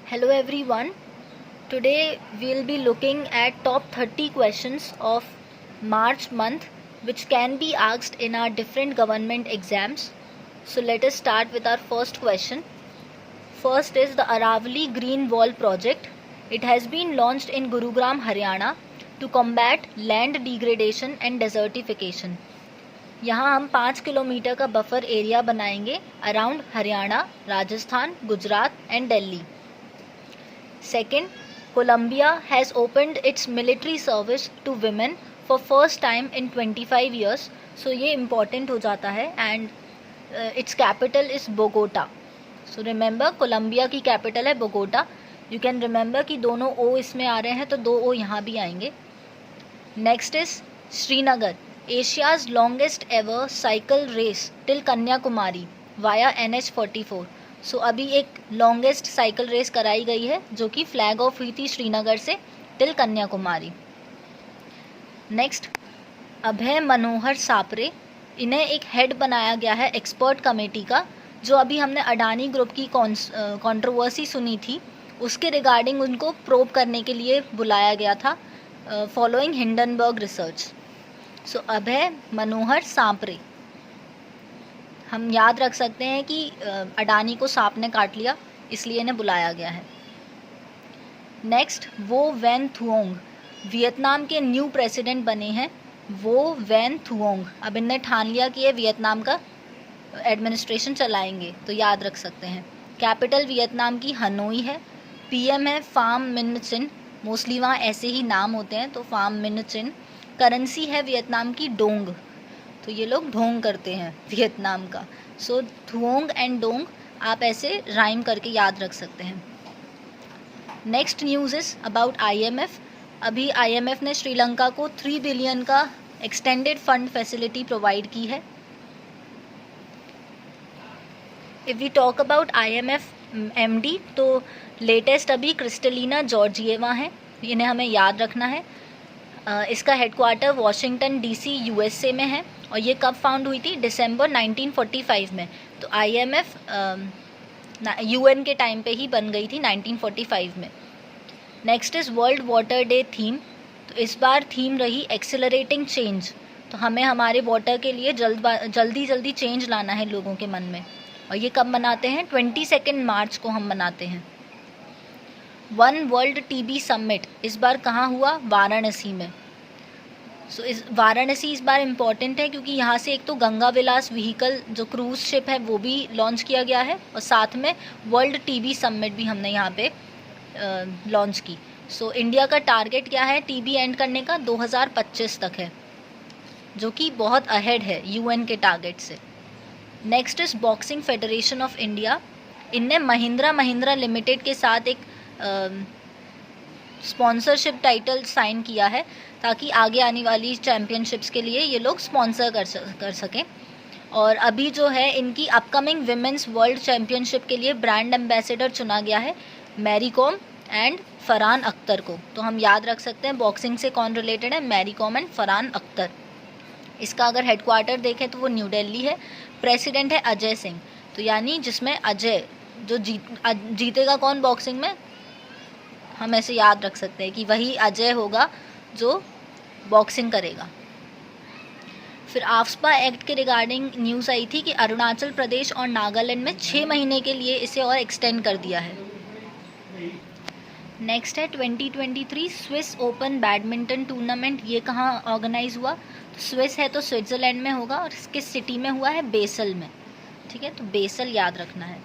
Hello everyone. Today we'll be looking at top 30 questions of March month which can be asked in our different government exams. So let us start with our first question. First is the Aravali Green Wall project. It has been launched in Gurugram, Haryana to combat land degradation and desertification. यहाँ हम 5 kilometre का buffer area बनाएंगे around Haryana, Rajasthan, Gujarat and Delhi. Second, Colombia has opened its military service to women for first time in 25 years. So ये important हो जाता है and its capital is Bogota. So remember Colombia की capital है Bogota. You can remember कि दोनों O इसमें आ रहे हैं तो 2 O यहाँ भी आएंगे. Next is Srinagar, Asia's longest ever cycle race till Kanyakumari via NH44. सो अभी एक लॉन्गेस्ट साइकिल रेस कराई गई है जो कि फ्लैग ऑफ हुई थी श्रीनगर से टिल कन्याकुमारी. नेक्स्ट, अभय मनोहर सापरे, इन्हें एक हेड बनाया गया है एक्सपर्ट कमेटी का. जो अभी हमने अडानी ग्रुप की कंट्रोवर्सी सुनी थी उसके रिगार्डिंग उनको प्रोब करने के लिए बुलाया गया था फॉलोइंग हिंडनबर्ग रिसर्च. सो अभय मनोहर सापरे, हम याद रख सकते हैं कि अडानी को सांप ने काट लिया इसलिए इन्हें बुलाया गया है. नेक्स्ट, वो वैन थुओंग, वियतनाम के न्यू प्रेसिडेंट बने हैं. वो वैन थुओंग, अब इनने ठान लिया कि ये वियतनाम का एडमिनिस्ट्रेशन चलाएंगे तो याद रख सकते हैं. कैपिटल वियतनाम की हनोई है. पीएम है फाम मिन चिन, मोस्टली वहाँ ऐसे ही नाम होते हैं तो फाम मिन चिन. करेंसी है वियतनाम की डोंग, तो ये लोग ढोंग करते हैं वियतनाम का. सो थुओंग एंड डोंग आप ऐसे राइम करके याद रख सकते हैं. Next news is about IMF. अभी आईएमएफ ने श्रीलंका को 3 बिलियन का एक्सटेंडेड फंड फैसिलिटी प्रोवाइड की है. If we talk about IMF MD तो लेटेस्ट अभी क्रिस्टलिना जॉर्जिएवा हैं, इन्हें हमें याद रखना है. इसका हेडक्वार्टर वॉशिंगटन डीसी यूएसए में है और ये कब फाउंड हुई थी? दिसंबर 1945 में. तो आईएमएफ यूएन के टाइम पे ही बन गई थी 1945 में. Next is world water day theme. तो इस बार थीम रही एक्सेलरेटिंग चेंज. तो हमें हमारे वाटर के लिए जल्दी चेंज लाना है लोगों के मन में. और ये कब मनाते हैं? 22 मार्च को हम मनाते हैं. वन वर्ल्ड टीबी समिट इस बार कहाँ हुआ? वाराणसी में. सो इस वाराणसी इस बार इम्पॉर्टेंट है क्योंकि यहाँ से एक तो गंगा विलास व्हीकल जो क्रूज़ शिप है वो भी लॉन्च किया गया है और साथ में वर्ल्ड टीबी समिट भी हमने यहाँ पे लॉन्च की. सो इंडिया का टारगेट क्या है टीबी एंड करने का? 2025 तक है, जो कि बहुत अहेड है यूएन के टारगेट से. Next is boxing federation of India. इनने महिंद्रा लिमिटेड के साथ एक स्पॉन्सरशिप टाइटल साइन किया है ताकि आगे आने वाली चैम्पियनशिप्स के लिए ये लोग स्पॉन्सर कर सकें. और अभी जो है इनकी अपकमिंग विमेंस वर्ल्ड चैम्पियनशिप के लिए ब्रांड एम्बेसडर चुना गया है मैरी कॉम एंड फरहान अख्तर को. तो हम याद रख सकते हैं बॉक्सिंग से कौन रिलेटेड है? मैरी कॉम एंड फरहान अख्तर. इसका अगर हेडक्वार्टर देखें तो वो न्यू दिल्ली है. प्रेसिडेंट है अजय सिंह. तो यानी जिसमें अजय जो जीतेगा कौन बॉक्सिंग में, हम ऐसे याद रख सकते हैं कि वही अजय होगा जो बॉक्सिंग करेगा. फिर आफ्सपा एक्ट के रिगार्डिंग न्यूज़ आई थी कि अरुणाचल प्रदेश और नागालैंड में 6 महीने के लिए इसे और एक्सटेंड कर दिया है. नेक्स्ट है 2023 स्विस ओपन बैडमिंटन टूर्नामेंट. ये कहाँ ऑर्गेनाइज हुआ? तो स्विस है तो स्विट्ज़रलैंड में होगा और इसके सिटी में हुआ है बेसल में. ठीक है, तो बेसल याद रखना है.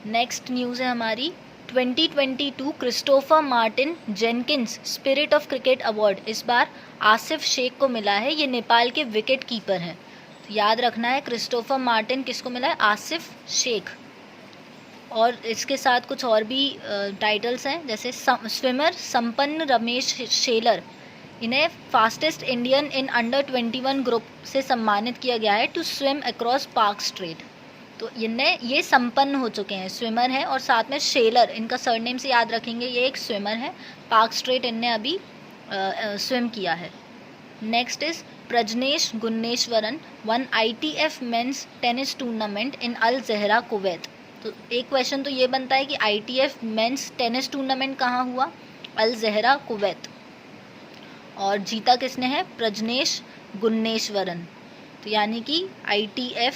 नेक्स्ट न्यूज़ है हमारी 2022 Christopher Martin Jenkins spirit of cricket award इस बार आसिफ शेख को मिला है. ये नेपाल के विकेट कीपर हैं. तो याद रखना है क्रिस्टोफर मार्टिन किसको मिला है? आसिफ शेख. और इसके साथ कुछ और भी टाइटल्स हैं जैसे स्विमर संपन्न रमेश शेलर, इन्हें fastest Indian in under 21 group से सम्मानित किया गया है to swim across Palk Strait. तो ये संपन्न हो चुके हैं, स्विमर हैं. और साथ में शेलर, इनका सरनेम से याद रखेंगे, ये एक स्विमर है. पार्क स्ट्रेट इनने अभी स्विम किया है. Next is Prajnesh Gunneswaran won ITF men's tennis tournament in Al Jahra Kuwait. तो एक क्वेश्चन तो ये बनता है कि ITF मेंस टेनिस टूर्नामेंट कहाँ हुआ? अल ज़हरा, कुवैत। और जीता किसने है? प्रजनेश गुन्नेश्वरन। तो यानी कि ITF,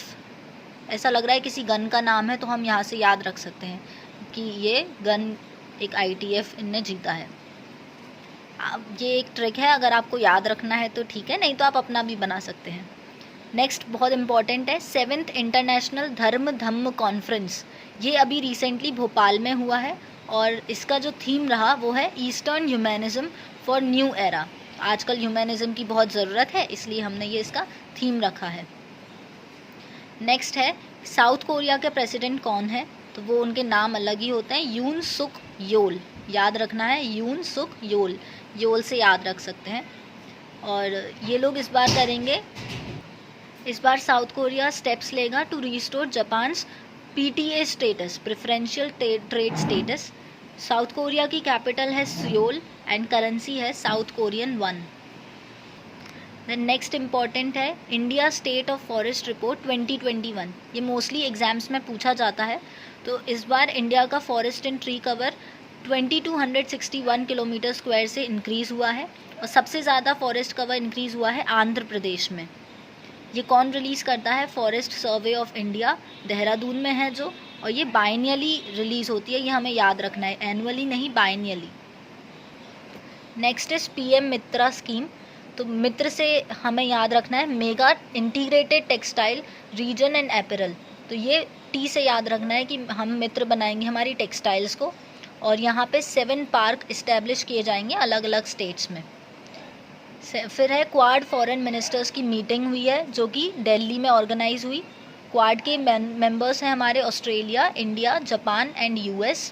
ऐसा लग रहा है किसी गन का नाम है, तो हम यहाँ से याद रख सकते हैं कि ये गन एक ITF इनने जीता है। अब ये एक ट्रिक है, अगर आपको याद रखना है तो ठीक है, नहीं तो आप अपना भी बना सकते हैं। नेक्स्ट बहुत इंपॉर्टेंट है, 7th इंटरनेशनल धर्म धम्म कॉन्फ्रेंस। ये अभी रिसेंटली भोपाल में हुआ है और इसका जो थीम रहा वो है eastern humanism for new era. आजकल ह्यूमैनिज्म की बहुत ज़रूरत है, इसलिए हमने ये इसका थीम रखा है। नेक्स्ट है, साउथ कोरिया के प्रेसिडेंट कौन है? तो वो उनके नाम अलग ही होते हैं, यून सुक योल। याद रखना है, यून सुक योल, योल से याद रख सकते हैं। और ये लोग इस बार करेंगे, इस बार साउथ कोरिया स्टेप्स लेगा to restore Japan's PTA status, preferential trade status. South Korea की कैपिटल है सियोल एंड करेंसी है South Korean won. Then next important है, India state of forest report 2021। ये मोस्टली एग्जाम्स में पूछा जाता है। तो इस बार इंडिया का forest and tree cover 2261 kilometre square से इंक्रीज़ हुआ है और सबसे ज़्यादा फॉरेस्ट कवर इंक्रीज़ हुआ है आंध्र प्रदेश में। ये कौन रिलीज़ करता है? Forest survey of India, Dehradun में है जो, और ये बाइनियली रिलीज़ होती है, ये हमें याद रखना है, एनुअली नहीं, biennially. Next is PM Mitra scheme. तो मित्र से हमें याद रखना है mega integrated textile region and apparel. तो ये T से याद रखना है कि हम मित्र बनाएंगे हमारी टेक्सटाइल्स को, और यहाँ पे 7 पार्क इस्टेब्लिश किए जाएंगे अलग अलग स्टेट्स में। फिर है क्वाड फॉरेन मिनिस्टर्स की मीटिंग हुई है जो कि दिल्ली में ऑर्गेनाइज हुई। क्वाड के मेंबर्स हैं हमारे Australia, India, Japan and US।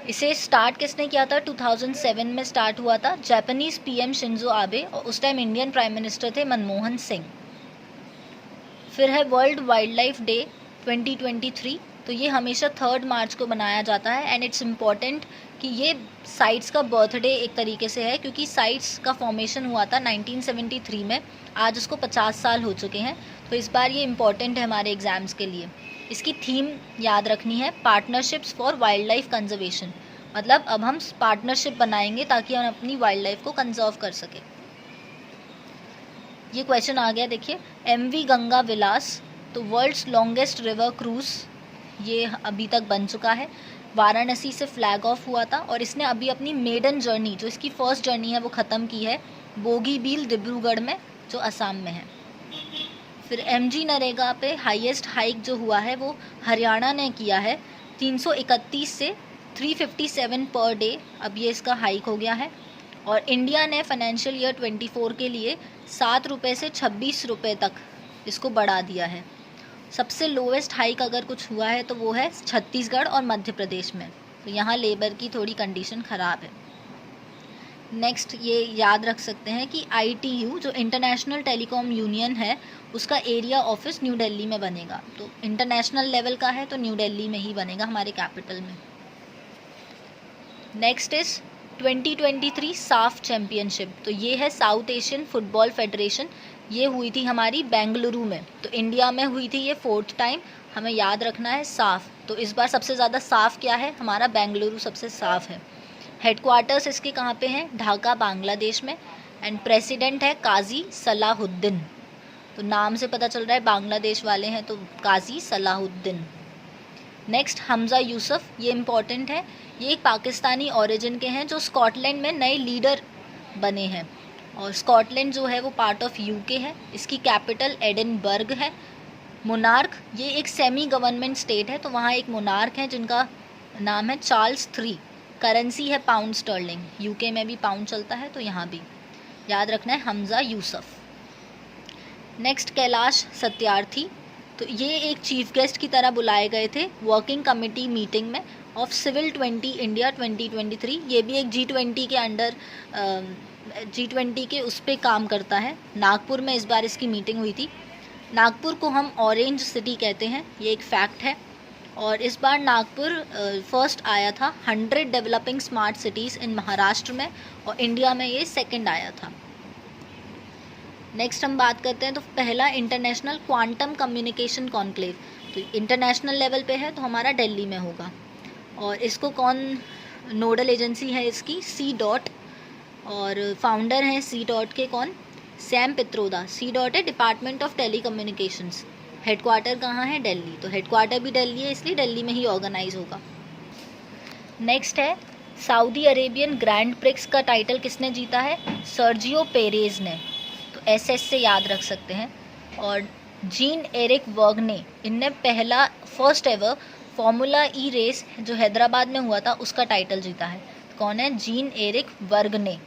इसे स्टार्ट किसने किया था? 2007 में स्टार्ट हुआ था, जापानीज PM शिंजो आबे, और उस टाइम इंडियन प्राइम मिनिस्टर थे मनमोहन सिंह। फिर है वर्ल्ड वाइल्ड लाइफ डे 2023। तो ये हमेशा 3 मार्च को बनाया जाता है एंड इट्स इम्पॉर्टेंट कि ये साइट्स का बर्थडे एक तरीके से है, क्योंकि साइट्स का फॉर्मेशन हुआ था 1973 में, आज उसको 50 साल हो चुके हैं। तो इस बार ये इम्पॉर्टेंट है हमारे एग्ज़ाम्स के लिए। इसकी थीम याद रखनी है, partnerships for wild life conservation. मतलब अब हम पार्टनरशिप बनाएंगे ताकि हम अपनी वाइल्ड लाइफ को कंजर्व कर सकें। ये क्वेश्चन आ गया, देखिए, MV गंगा विलास, तो वर्ल्ड्स लॉन्गेस्ट रिवर क्रूज़, ये अभी तक बन चुका है। वाराणसी से फ्लैग ऑफ हुआ था और इसने अभी अपनी मेडन जर्नी, जो इसकी फर्स्ट जर्नी है, वो ख़त्म की है बोगीबील डिब्रूगढ़ में, जो असम में है। फिर MG नरेगा पे हाईएस्ट हाइक जो हुआ है वो हरियाणा ने किया है, 331 से 357 पर डे, अब ये इसका हाइक हो गया है। और इंडिया ने फाइनेंशियल ईयर 24 के लिए 7 रुपये से 26 रुपये तक इसको बढ़ा दिया है। सबसे लोवेस्ट हाइक अगर कुछ हुआ है तो वो है छत्तीसगढ़ और मध्य प्रदेश में, तो यहाँ लेबर की थोड़ी कंडीशन ख़राब है। नेक्स्ट ये याद रख सकते हैं कि ITU जो इंटरनेशनल टेलीकॉम यूनियन है, उसका एरिया ऑफिस न्यू दिल्ली में बनेगा। तो इंटरनेशनल लेवल का है तो न्यू दिल्ली में ही बनेगा, हमारे कैपिटल में। नेक्स्ट इज 2023 साफ चैम्पियनशिप। तो ये है साउथ एशियन फुटबॉल फेडरेशन, ये हुई थी हमारी बेंगलुरु में, तो इंडिया में हुई थी ये 4th टाइम। हमें याद रखना है साफ, तो इस बार सबसे ज़्यादा साफ क्या है? हमारा बेंगलुरु सबसे साफ है। हेडक्वार्टर्स इसके कहाँ पे हैं? ढाका, बांग्लादेश में। एंड प्रेसिडेंट है काजी सलाहुद्दीन, तो नाम से पता चल रहा है बांग्लादेश वाले हैं, तो काजी सलाहुद्दीन। नेक्स्ट हमज़ा यूसुफ, ये इम्पॉर्टेंट है, ये एक पाकिस्तानी ओरिजिन के हैं जो स्कॉटलैंड में नए लीडर बने हैं। और स्कॉटलैंड जो है वो पार्ट ऑफ UK है, इसकी कैपिटल एडिनबर्ग है। मोनार्क, ये एक सेमी गवर्नमेंट स्टेट है, तो वहाँ एक मोनार्क है जिनका नाम है चार्ल्स III। करेंसी है पाउंड स्टर्लिंग, UK में भी पाउंड चलता है, तो यहाँ भी याद रखना है हमज़ा यूसुफ। नेक्स्ट कैलाश सत्यार्थी, तो ये एक चीफ गेस्ट की तरह बुलाए गए थे वर्किंग कमेटी मीटिंग में ऑफ सिविल 20 इंडिया 2023। ये भी एक G20 के अंडर G20 के उस पर काम करता है। नागपुर में इस बार इसकी मीटिंग हुई थी। नागपुर को हम ऑरेंज सिटी कहते हैं, ये एक फैक्ट है। और इस बार नागपुर फर्स्ट आया था 100 developing smart cities in Maharashtra में, और इंडिया में ये सेकंड आया था। नेक्स्ट हम बात करते हैं, तो पहला इंटरनेशनल क्वांटम कम्युनिकेशन कॉन्क्लेव, तो इंटरनेशनल लेवल पे है तो हमारा दिल्ली में होगा। और इसको कौन नोडल एजेंसी है इसकी? सी डॉट, और फाउंडर हैं सी डॉट के कौन? सैम पित्रोदा। सी डॉट है department of telecommunications. Headquarter कहाँ है? दिल्ली। तो हेडक्वार्टर भी दिल्ली है, इसलिए दिल्ली में ही ऑर्गेनाइज होगा। नेक्स्ट है सऊदी अरेबियन ग्रैंड प्रिक्स का टाइटल किसने जीता है? सर्जियो पेरेज ने। तो एसएस से याद रख सकते हैं। और जीन एरिक वर्ग ने, इनने पहला फर्स्ट एवर फॉर्मूला ई रेस जो हैदराबाद में हुआ था उसका टाइटल जीता है। कौन है? जीन एरिक वर्ग ने।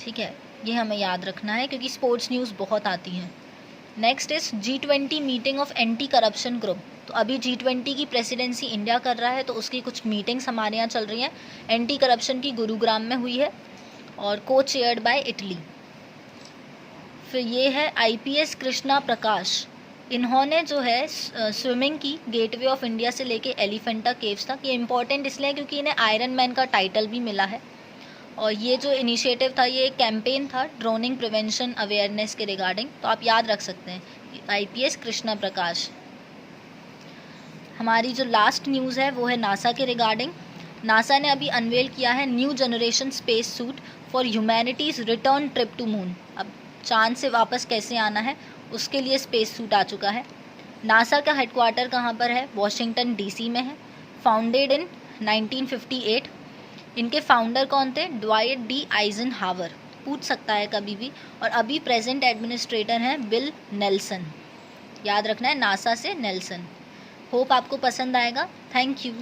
ठीक है, ये हमें याद रखना है क्योंकि स्पोर्ट्स न्यूज़ बहुत आती हैं। Next is G20 meeting of anti corruption group. तो अभी G20 की प्रेसिडेंसी इंडिया कर रहा है, तो उसकी कुछ मीटिंग्स हमारे यहाँ चल रही हैं। एंटी करप्शन की गुरुग्राम में हुई है और को चेयर्ड बाय इटली। फिर ये है IPS कृष्णा प्रकाश। इन्होंने जो है स्विमिंग की गेटवे ऑफ इंडिया से लेके एलिफेंटा केव्स तक। ये इंपॉर्टेंट इसलिए क्योंकि इन्हें आयरन मैन का टाइटल भी मिला है। और ये जो इनिशिएटिव था, ये एक कैंपेन था ड्रोनिंग प्रिवेंशन अवेयरनेस के रिगार्डिंग। तो आप याद रख सकते हैं IPS कृष्णा प्रकाश। हमारी जो लास्ट न्यूज़ है वो है नासा के रिगार्डिंग। नासा ने अभी अनवेल किया है new generation space suit for humanity's return trip to moon. अब चांद से वापस कैसे आना है उसके लिए स्पेस सूट आ चुका है। नासा का हेडक्वार्टर कहाँ पर है? वॉशिंगटन DC में है। Founded in 1958। इनके फाउंडर कौन थे? Dwight D Eisenhower. पूछ सकता है कभी भी। और अभी प्रेजेंट एडमिनिस्ट्रेटर हैं बिल नेल्सन। याद रखना है नासा से नेल्सन। होप आपको पसंद आएगा। Thank you.